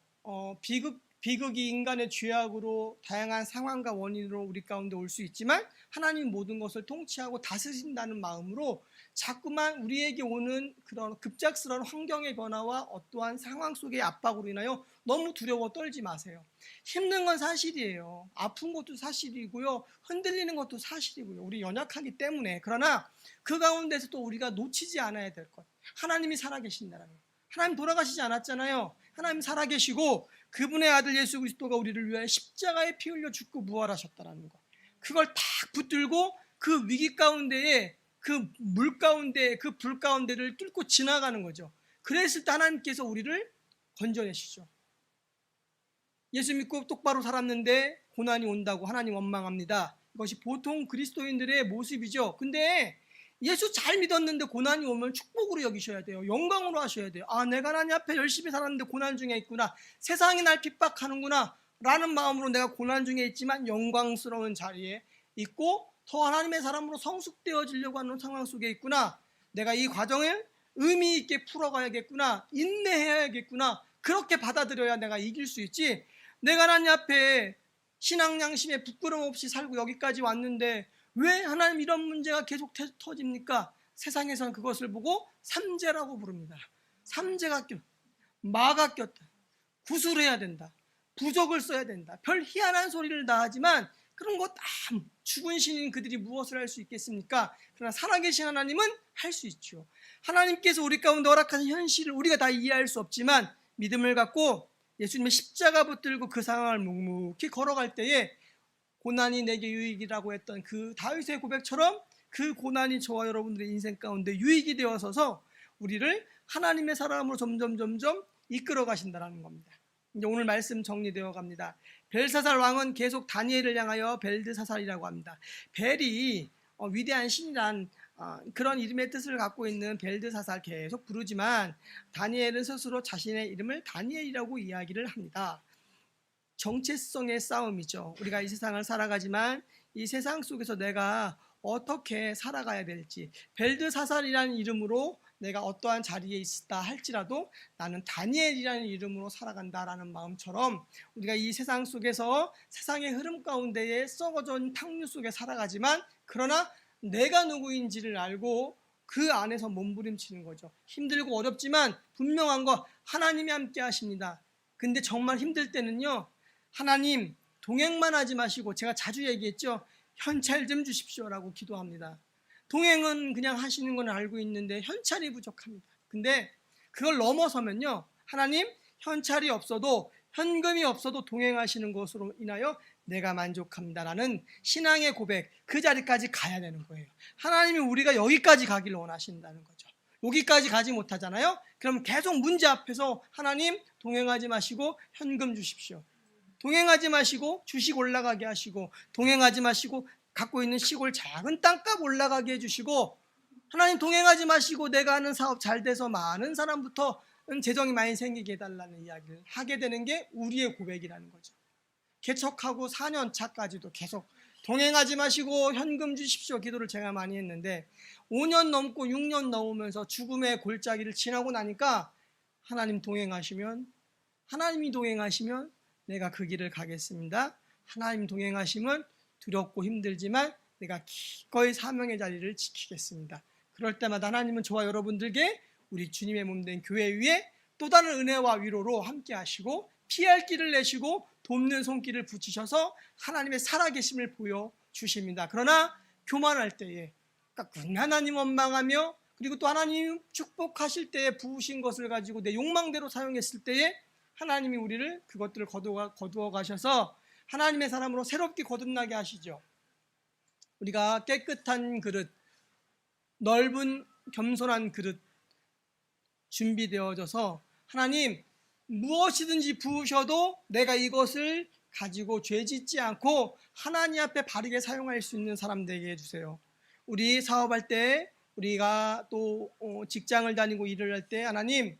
비극이 인간의 죄악으로 다양한 상황과 원인으로 우리 가운데 올 수 있지만 하나님 모든 것을 통치하고 다스린다는 마음으로 자꾸만 우리에게 오는 그런 급작스러운 환경의 변화와 어떠한 상황 속의 압박으로 인하여 너무 두려워 떨지 마세요. 힘든 건 사실이에요. 아픈 것도 사실이고요. 흔들리는 것도 사실이고요. 우리 연약하기 때문에. 그러나 그 가운데서 또 우리가 놓치지 않아야 될 것. 하나님이 살아계신다는 것. 하나님 돌아가시지 않았잖아요. 하나님 살아계시고 그분의 아들 예수 그리스도가 우리를 위하여 십자가에 피 흘려 죽고 부활하셨다는 것. 그걸 탁 붙들고 그 위기 가운데에 그 물 가운데 그 불 가운데를 뚫고 지나가는 거죠. 그랬을 때 하나님께서 우리를 건져내시죠. 예수 믿고 똑바로 살았는데 고난이 온다고 하나님 원망합니다. 이것이 보통 그리스도인들의 모습이죠. 근데 예수 잘 믿었는데 고난이 오면 축복으로 여기셔야 돼요. 영광으로 하셔야 돼요. 내가 하나님 앞에 열심히 살았는데 고난 중에 있구나. 세상이 날 핍박하는구나. 라는 마음으로 내가 고난 중에 있지만 영광스러운 자리에 있고 더 하나님의 사람으로 성숙되어지려고 하는 상황 속에 있구나. 내가 이 과정을 의미 있게 풀어가야겠구나. 인내해야겠구나. 그렇게 받아들여야 내가 이길 수 있지. 내가 하나님 앞에 신앙 양심에 부끄럼 없이 살고 여기까지 왔는데 왜 하나님 이런 문제가 계속 터집니까? 세상에서는 그것을 보고 삼재라고 부릅니다. 삼재가 꼈다. 마가 꼈다. 구술해야 된다. 부적을 써야 된다. 별 희한한 소리를 다 하지만 그런 거 다 죽은 신인 그들이 무엇을 할 수 있겠습니까? 그러나 살아계신 하나님은 할 수 있죠. 하나님께서 우리 가운데 허락하신 현실을 우리가 다 이해할 수 없지만 믿음을 갖고 예수님의 십자가 붙들고 그 상황을 묵묵히 걸어갈 때에 고난이 내게 유익이라고 했던 그 다윗의 고백처럼 그 고난이 저와 여러분들의 인생 가운데 유익이 되어서서 우리를 하나님의 사람으로 점점 이끌어 가신다는 겁니다. 이제 오늘 말씀 정리되어 갑니다. 벨사살 왕은 계속 다니엘을 향하여 벨드사살이라고 합니다. 벨이 위대한 신이란 그런 이름의 뜻을 갖고 있는 벨드사살 계속 부르지만 다니엘은 스스로 자신의 이름을 다니엘이라고 이야기를 합니다. 정체성의 싸움이죠. 우리가 이 세상을 살아가지만 이 세상 속에서 내가 어떻게 살아가야 될지, 벨드사살이라는 이름으로 내가 어떠한 자리에 있다 할지라도 나는 다니엘이라는 이름으로 살아간다라는 마음처럼 우리가 이 세상 속에서 세상의 흐름 가운데에 썩어진 탕류 속에 살아가지만 그러나 내가 누구인지를 알고 그 안에서 몸부림치는 거죠. 힘들고 어렵지만 분명한 거 하나님이 함께 하십니다. 근데 정말 힘들 때는요, 하나님 동행만 하지 마시고, 제가 자주 얘기했죠, 현찰 좀 주십시오라고 기도합니다. 동행은 그냥 하시는 건 알고 있는데 현찰이 부족합니다. 근데 그걸 넘어서면요, 하나님 현찰이 없어도 현금이 없어도 동행하시는 것으로 인하여 내가 만족합니다라는 신앙의 고백, 그 자리까지 가야 되는 거예요. 하나님이 우리가 여기까지 가기를 원하신다는 거죠. 여기까지 가지 못하잖아요. 그럼 계속 문제 앞에서 하나님 동행하지 마시고 현금 주십시오, 동행하지 마시고 주식 올라가게 하시고, 동행하지 마시고 갖고 있는 시골 작은 땅값 올라가게 해주시고, 하나님 동행하지 마시고 내가 하는 사업 잘 돼서 많은 사람부터 재정이 많이 생기게 해달라는 이야기를 하게 되는 게 우리의 고백이라는 거죠. 개척하고 4년 차까지도 계속 동행하지 마시고 현금 주십시오 기도를 제가 많이 했는데 5년 넘고 6년 넘으면서 죽음의 골짜기를 지나고 나니까 하나님이 동행하시면 내가 그 길을 가겠습니다. 하나님 동행하시면 두렵고 힘들지만 내가 기꺼이 사명의 자리를 지키겠습니다. 그럴 때마다 하나님은 저와 여러분들께 우리 주님의 몸된 교회 위에 또 다른 은혜와 위로로 함께 하시고 피할 길을 내시고 돕는 손길을 붙이셔서 하나님의 살아계심을 보여주십니다. 그러나 교만할 때에, 그러니까 하나님 원망하며 그리고 또 하나님 축복하실 때에 부으신 것을 가지고 내 욕망대로 사용했을 때에 하나님이 우리를 그것들을 거두어 가셔서 하나님의 사람으로 새롭게 거듭나게 하시죠. 우리가 깨끗한 그릇, 넓은 겸손한 그릇 준비되어져서 하나님 무엇이든지 부으셔도 내가 이것을 가지고 죄짓지 않고 하나님 앞에 바르게 사용할 수 있는 사람 되게 해주세요. 우리 사업할 때, 우리가 또 직장을 다니고 일을 할 때 하나님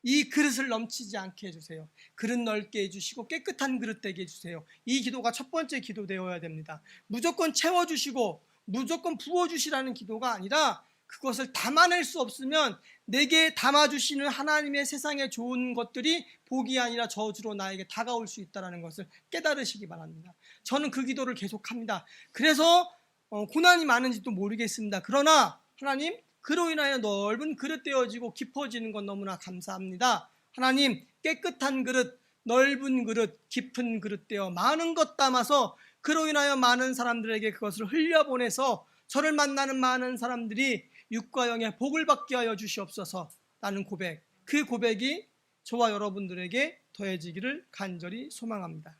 이 그릇을 넘치지 않게 해주세요. 그릇 넓게 해주시고 깨끗한 그릇 되게 해주세요. 이 기도가 첫 번째 기도 되어야 됩니다. 무조건 채워주시고 무조건 부어주시라는 기도가 아니라 그것을 담아낼 수 없으면 내게 담아주시는 하나님의 세상에 좋은 것들이 복이 아니라 저주로 나에게 다가올 수 있다는 것을 깨달으시기 바랍니다. 저는 그 기도를 계속합니다. 그래서 고난이 많은지도 모르겠습니다. 그러나 하나님 그로 인하여 넓은 그릇 되어지고 깊어지는 건 너무나 감사합니다. 하나님 깨끗한 그릇, 넓은 그릇, 깊은 그릇 되어 많은 것 담아서 그로 인하여 많은 사람들에게 그것을 흘려보내서 저를 만나는 많은 사람들이 육과 영의 복을 받게 하여 주시옵소서 라는 고백, 그 고백이 저와 여러분들에게 더해지기를 간절히 소망합니다.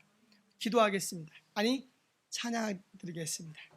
기도하겠습니다. 찬양 드리겠습니다.